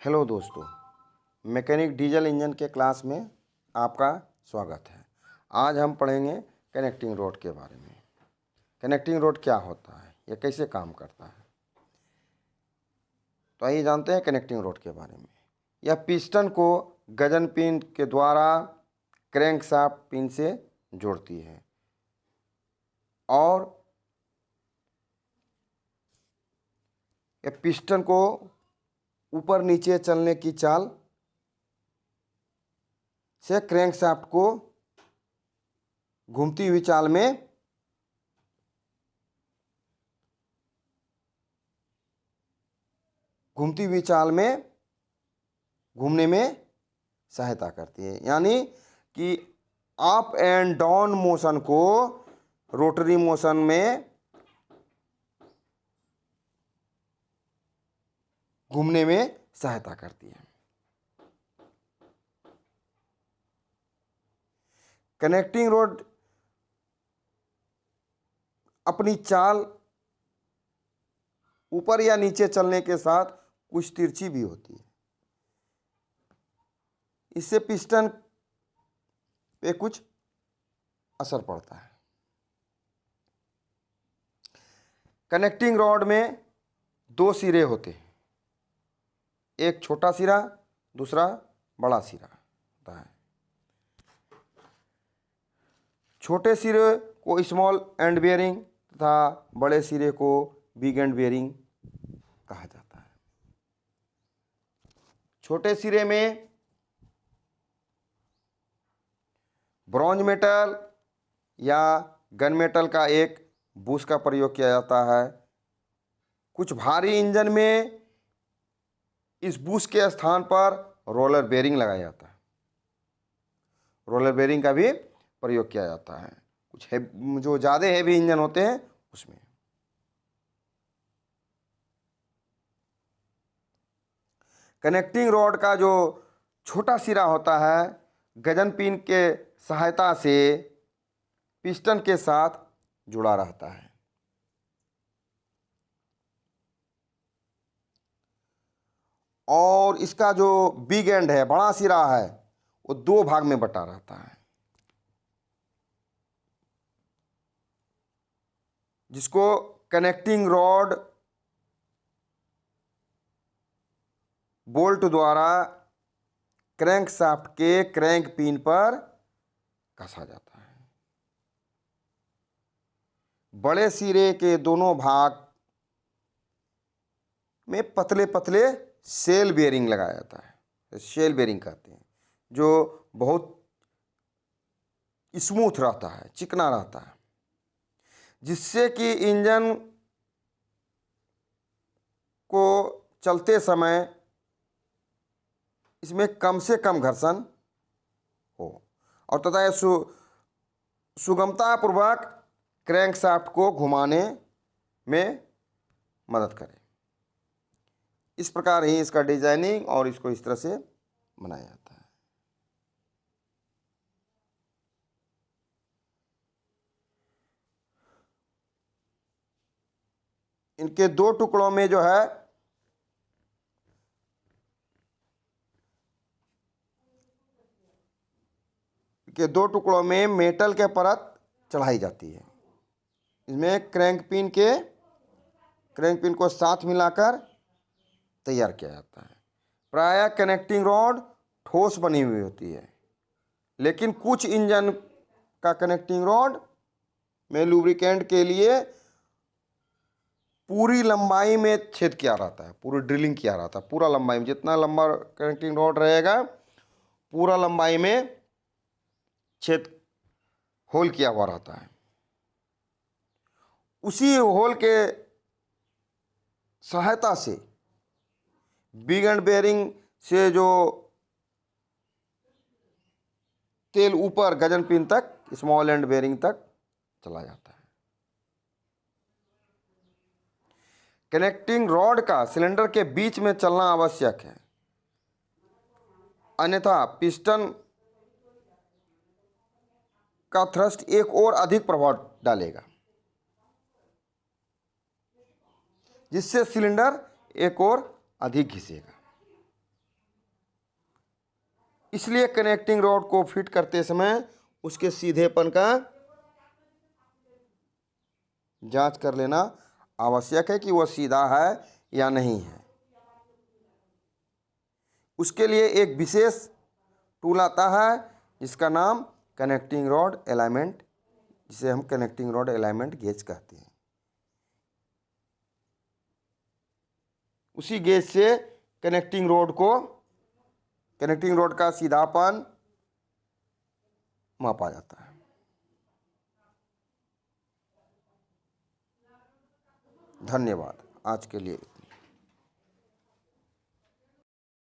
Hello दोस्तों, mechanic diesel engine के class में आपका स्वागत है। आज हम पढ़ेंगे कनेक्टिंग रोड के बारे में। कनेक्टिंग रोड क्या होता है, यह कैसे काम करता है, तो आइए जानते हैं कनेक्टिंग रोड के बारे में। यह पिस्टन को गजन पिन के द्वारा क्रैंकशाफ्ट पिन से जोड़ती है और यह पिस्टन को ऊपर नीचे चलने की चाल से क्रैंकशाफ्ट को घूमती हुई चाल में घूमने में सहायता करती है। यानी कि अप एंड डाउन मोशन को रोटरी मोशन में घूमने में सहायता करती है। कनेक्टिंग रोड अपनी चाल ऊपर या नीचे चलने के साथ कुछ तिरछी भी होती है। इससे पिस्टन पे कुछ असर पड़ता है। कनेक्टिंग रॉड में दो सिरे होते हैं, एक छोटा सिरा, दूसरा बड़ा सिरा होता है। छोटे सिरे को स्मॉल एंड बेयरिंग तथा बड़े सिरे को बिग एंड बेयरिंग कहा जाता है। छोटे सिरे में ब्रॉन्ज मेटल या गन मेटल का एक बुश का प्रयोग किया जाता है। कुछ भारी इंजन में इस बुश के स्थान पर रोलर बेयरिंग लगाया जाता है। रोलर बेयरिंग का भी प्रयोग किया जाता है कुछ जो ज़्यादा हैवी इंजन होते हैं उसमें। कनेक्टिंग रॉड का जो छोटा सिरा होता है गजन पिन के सहायता से पिस्टन के साथ जुड़ा रहता है और इसका जो बिग एंड है, बड़ा सिरा है, वो दो भाग में बटा रहता है, जिसको कनेक्टिंग रॉड बोल्ट द्वारा क्रैंकशाफ्ट के क्रैंक पिन पर कसा जाता है। बड़े सिरे के दोनों भाग में पतले पतले सेल बेयरिंग लगाया जाता है, सेल बेयरिंग कहते हैं, जो बहुत स्मूथ रहता है, चिकना रहता है, जिससे कि इंजन को चलते समय इसमें कम से कम घर्षण हो और तथा यह सुगमतापूर्वक क्रैंकशाफ्ट को घुमाने में मदद करे। इस प्रकार ही इसका डिजाइनिंग और इसको इस तरह से बनाया जाता है। इनके दो टुकड़ों में जो है के दो टुकड़ों में मेटल के परत चढ़ाई जाती है। इसमें क्रैंक पिन को साथ मिलाकर तैयार किया जाता है। प्रायः कनेक्टिंग रॉड ठोस बनी हुई होती है, लेकिन कुछ इंजन का कनेक्टिंग रॉड में लुब्रिकेंट के लिए पूरी लंबाई में छेद किया रहता है, पूरी ड्रिलिंग किया रहता है। पूरा लंबाई में, जितना लंबा कनेक्टिंग रॉड रहेगा पूरा लंबाई में छेद होल किया हुआ रहता है। उसी होल के सहायता से बिग एंड बेयरिंग से जो तेल ऊपर गजन पिन तक, स्मॉल एंड बेयरिंग तक चला जाता है। कनेक्टिंग रॉड का सिलेंडर के बीच में चलना आवश्यक है, अन्यथा पिस्टन का थ्रस्ट एक और अधिक प्रभाव डालेगा, जिससे सिलेंडर एक और अधिक घिसेगा। इसलिए कनेक्टिंग रॉड को फिट करते समय उसके सीधेपन का जांच कर लेना आवश्यक है कि वह सीधा है या नहीं है। उसके लिए एक विशेष टूल आता है जिसका नाम कनेक्टिंग रॉड अलाइनमेंट, जिसे हम कनेक्टिंग रॉड अलाइनमेंट गेज कहते हैं। उसी गेज से कनेक्टिंग रॉड का सीधापन मापा जाता है। धन्यवाद। आज के लिए